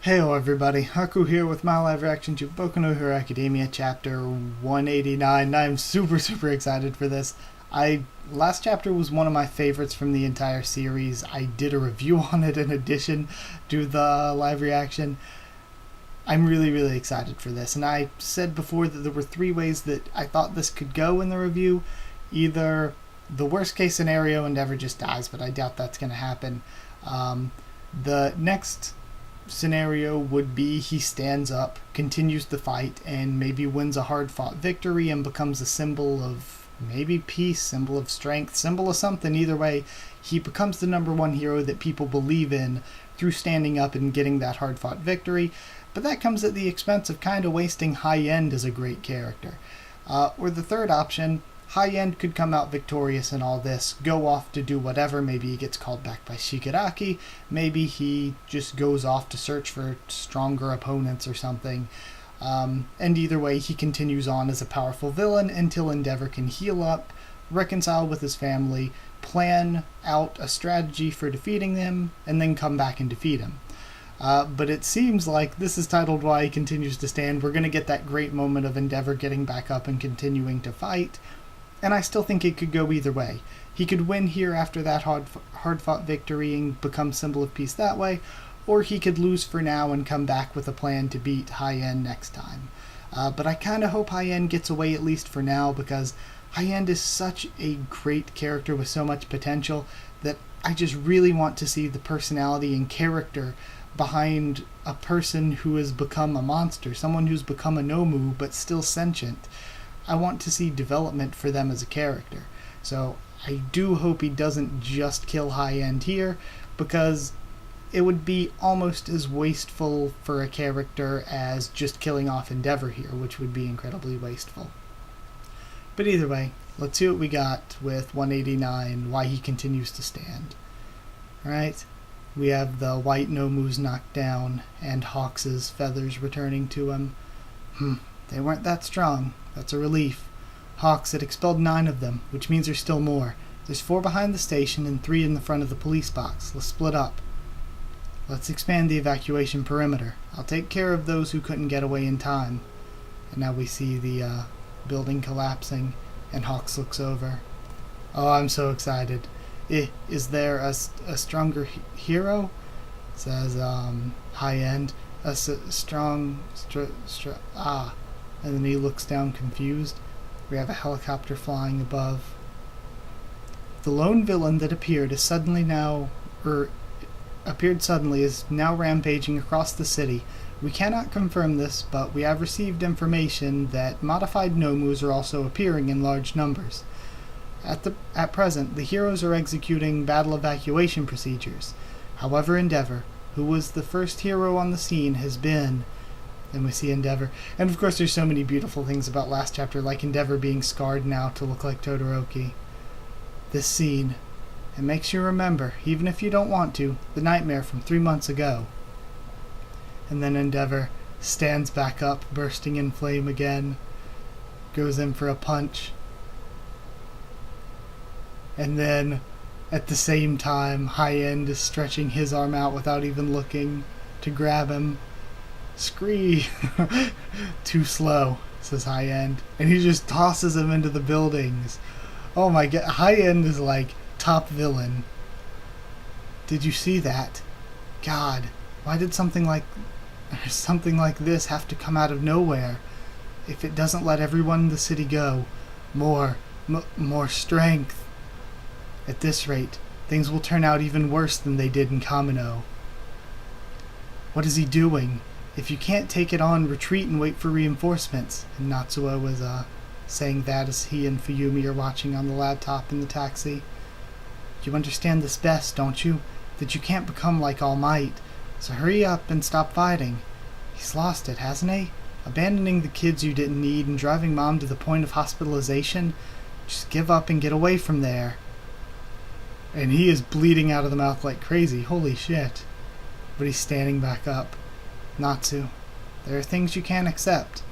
Heyo everybody, Haku here with my live reaction to Boku no Hero Academia chapter 189. I'm super excited for this. Last chapter was one of my favorites from the entire series. I did a review on it in addition to the live reaction. I'm really excited for this, and I said before that there were three ways that I thought this could go in the review. Either the worst case scenario, Endeavor just dies, but I doubt that's going to happen. The next scenario would be he stands up, continues the fight, and maybe wins a hard-fought victory and becomes a symbol of maybe peace, symbol of strength, symbol of something. Either way, he becomes the number one hero that people believe in through standing up and getting that hard-fought victory. But that comes at the expense of kind of wasting High End as a great character. Or the third option, High End could come out victorious in all this, go off to do whatever. Maybe he gets called back by Shigaraki, maybe he just goes off to search for stronger opponents or something. And either way, he continues on as a powerful villain until Endeavor can heal up, reconcile with his family, plan out a strategy for defeating them, and then come back and defeat him. But it seems like this is titled Why He Continues to Stand. We're going to get that great moment of Endeavor getting back up and continuing to fight. And I still think it could go either way. He could win here after that hard-fought victory and become symbol of peace that way, or he could lose for now and come back with a plan to beat High End next time. But I kind of hope High End gets away at least for now, because High End is such a great character with so much potential that I just really want to see the personality and character behind a person who has become a monster, someone who's become a Nomu but still sentient. I want to see development for them as a character. So I do hope he doesn't just kill High End here, because it would be almost as wasteful for a character as just killing off Endeavor here, which would be incredibly wasteful. But either way, let's see what we got with 189, Why He Continues to Stand. Alright, we have the white Nomus knocked down, and Hawks' feathers returning to him. They weren't that strong. That's a relief. Hawks had expelled 9 of them, which means there's still more. There's 4 behind the station and 3 in the front of the police box. Let's split up. Let's expand the evacuation perimeter. I'll take care of those who couldn't get away in time. And now we see the building collapsing, and Hawks looks over. Oh, I'm so excited. Is there a stronger hero? Says High End. And then he looks down confused. We have a helicopter flying above. The lone villain that appeared suddenly is now rampaging across the city. We cannot confirm this, but we have received information that modified Nomus are also appearing in large numbers. At present, the heroes are executing battle evacuation procedures. However, Endeavor, who was the first hero on the scene, has been... And we see Endeavor. And of course there's so many beautiful things about last chapter, like Endeavor being scarred now to look like Todoroki. This scene, it makes you remember, even if you don't want to, the nightmare from 3 months ago. And then Endeavor stands back up, bursting in flame again, goes in for a punch. And then, at the same time, High End is stretching his arm out without even looking to grab him. Scree! Too slow, says High End. And he just tosses him into the buildings. Oh my god, High End is like top villain. Did you see that? God, why did something like this have to come out of nowhere? If it doesn't let everyone in the city go, more strength. At this rate, things will turn out even worse than they did in Kamino. What is he doing? If you can't take it on, retreat and wait for reinforcements. And Natsuo was saying that as he and Fuyumi are watching on the laptop in the taxi. You understand this best, don't you? That you can't become like All Might. So hurry up and stop fighting. He's lost it, hasn't he? Abandoning the kids you didn't need and driving Mom to the point of hospitalization. Just give up and get away from there. And he is bleeding out of the mouth like crazy. Holy shit. But he's standing back up. Natsu, there are things you can't accept,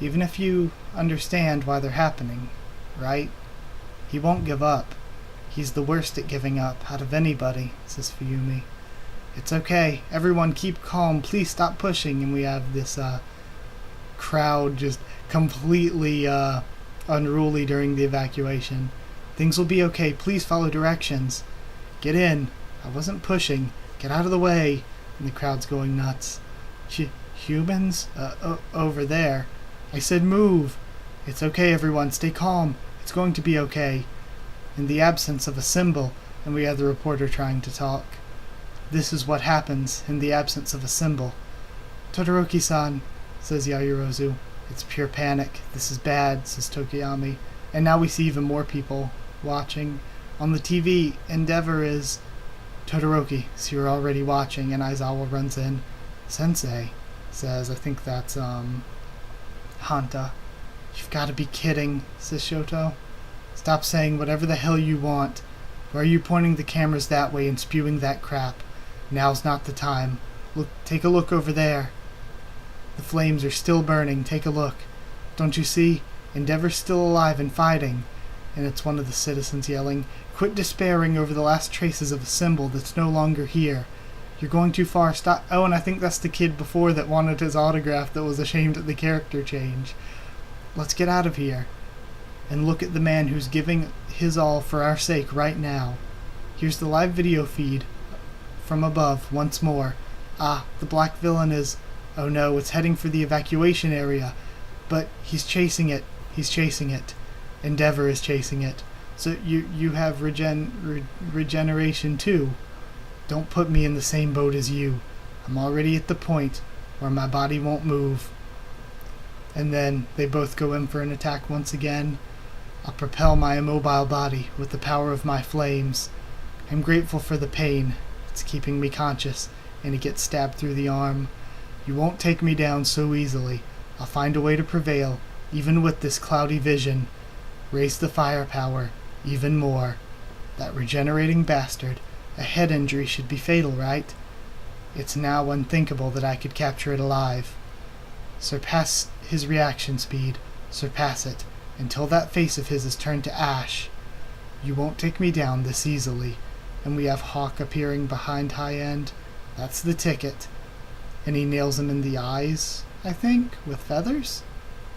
even if you understand why they're happening, right? He won't give up. He's the worst at giving up out of anybody, says Fuyumi. It's okay. Everyone keep calm. Please stop pushing. And we have this crowd just completely unruly during the evacuation. Things will be okay. Please follow directions. Get in. I wasn't pushing. Get out of the way. And the crowd's going nuts. Humans? Over there. I said move. It's okay, everyone. Stay calm. It's going to be okay. In the absence of a symbol, and we have the reporter trying to talk. This is what happens in the absence of a symbol. Todoroki-san, says Yaoyorozu. It's pure panic. This is bad, says Tokiyami. And now we see even more people watching. On the TV, Endeavor is Todoroki, so you're already watching, and Aizawa runs in. Sensei, says, I think that's, Hanta. You've got to be kidding, says Shoto. Stop saying whatever the hell you want. Why are you pointing the cameras that way and spewing that crap? Now's not the time. Look, take a look over there. The flames are still burning. Take a look. Don't you see? Endeavor's still alive and fighting. And it's one of the citizens yelling, quit despairing over the last traces of a symbol that's no longer here. You're going too far. Stop. Oh, and I think that's the kid before that wanted his autograph that was ashamed at the character change. Let's get out of here. And look at the man who's giving his all for our sake right now. Here's the live video feed from above once more. Ah, the black villain is... Oh no, it's heading for the evacuation area. But he's chasing it. He's chasing it. Endeavor is chasing it. So you have regeneration too. Don't put me in the same boat as you. I'm already at the point where my body won't move. And then they both go in for an attack once again. I'll propel my immobile body with the power of my flames. I'm grateful for the pain. It's keeping me conscious, and he gets stabbed through the arm. You won't take me down so easily. I'll find a way to prevail, even with this cloudy vision. Raise the firepower, even more. That regenerating bastard. A head injury should be fatal, right? It's now unthinkable that I could capture it alive. Surpass his reaction speed. Surpass it. Until that face of his is turned to ash. You won't take me down this easily. And we have Hawk appearing behind High End. That's the ticket. And he nails him in the eyes, I think, with feathers?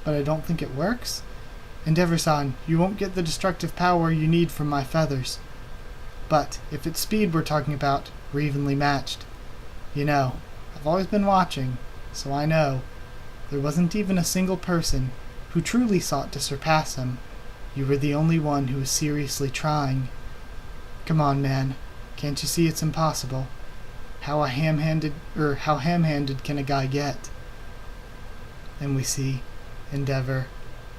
But I don't think it works. Endeavor-san, you won't get the destructive power you need from my feathers. But if it's speed we're talking about, we're evenly matched. You know, I've always been watching, so I know. There wasn't even a single person who truly sought to surpass him. You were the only one who was seriously trying. Come on, man. Can't you see it's impossible? How ham-handed can a guy get? And we see Endeavor.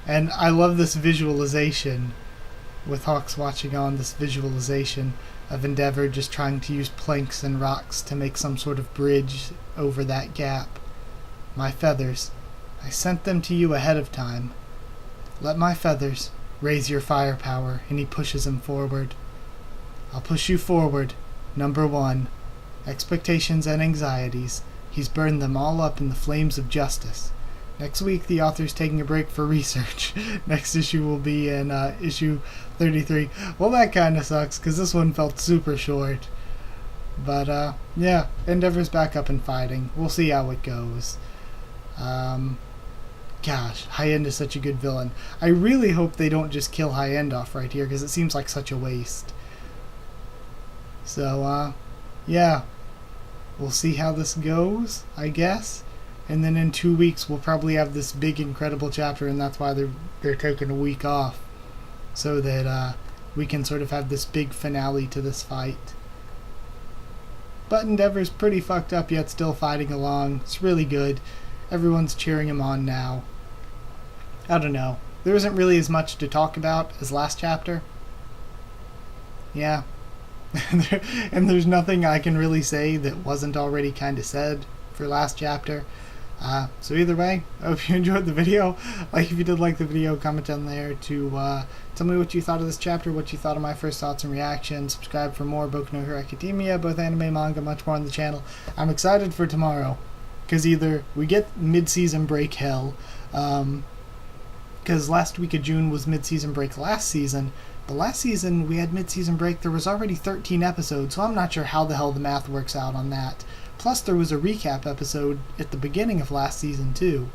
And I love this visualization with Hawks watching on, this visualization of Endeavor just trying to use planks and rocks to make some sort of bridge over that gap. My feathers. I sent them to you ahead of time. Let my feathers raise your firepower, and he pushes him forward. I'll push you forward. Number 1. Expectations and anxieties. He's burned them all up in the flames of justice. Next week, the author's taking a break for research. Next issue will be in issue 33. Well, that kind of sucks, because this one felt super short. But, yeah, Endeavor's back up and fighting. We'll see how it goes. Gosh, High End is such a good villain. I really hope they don't just kill High End off right here, because it seems like such a waste. So, yeah. We'll see how this goes, I guess. And then in 2 weeks we'll probably have this big incredible chapter, and that's why they're taking a week off. So that we can sort of have this big finale to this fight. But Endeavor's pretty fucked up yet still fighting along. It's really good. Everyone's cheering him on now. I don't know. There isn't really as much to talk about as last chapter. Yeah. And there's nothing I can really say that wasn't already kind of said for last chapter. So either way, I hope you enjoyed the video. Like if you did like the video, comment down there to tell me what you thought of this chapter, what you thought of my first thoughts and reactions. Subscribe for more Boku no Hero Academia, both anime, manga, much more on the channel. I'm excited for tomorrow, because either we get mid-season break hell, because last week of June was mid-season break last season, But last season, we had mid-season break. There was already 13 episodes, so I'm not sure how the hell the math works out on that. Plus, there was a recap episode at the beginning of last season, too.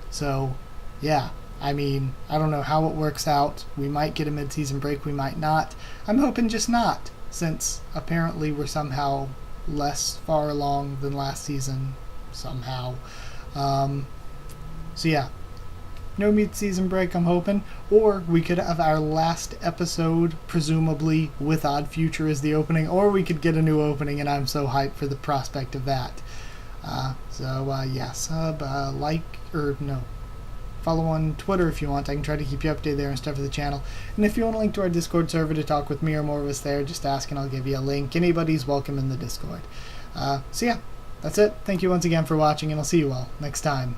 So, yeah. I mean, I don't know how it works out. We might get a mid-season break, we might not. I'm hoping just not, since apparently we're somehow less far along than last season, somehow. So yeah, no mid-season break, I'm hoping. Or we could have our last episode, presumably, with Odd Future as the opening, or we could get a new opening, and I'm so hyped for the prospect of that. Yeah, sub, follow on Twitter if you want. I can try to keep you updated there and stuff for the channel. And if you want a link to our Discord server to talk with me or more of us there, just ask and I'll give you a link. Anybody's welcome in the Discord. So yeah, that's it. Thank you once again for watching, and I'll see you all next time.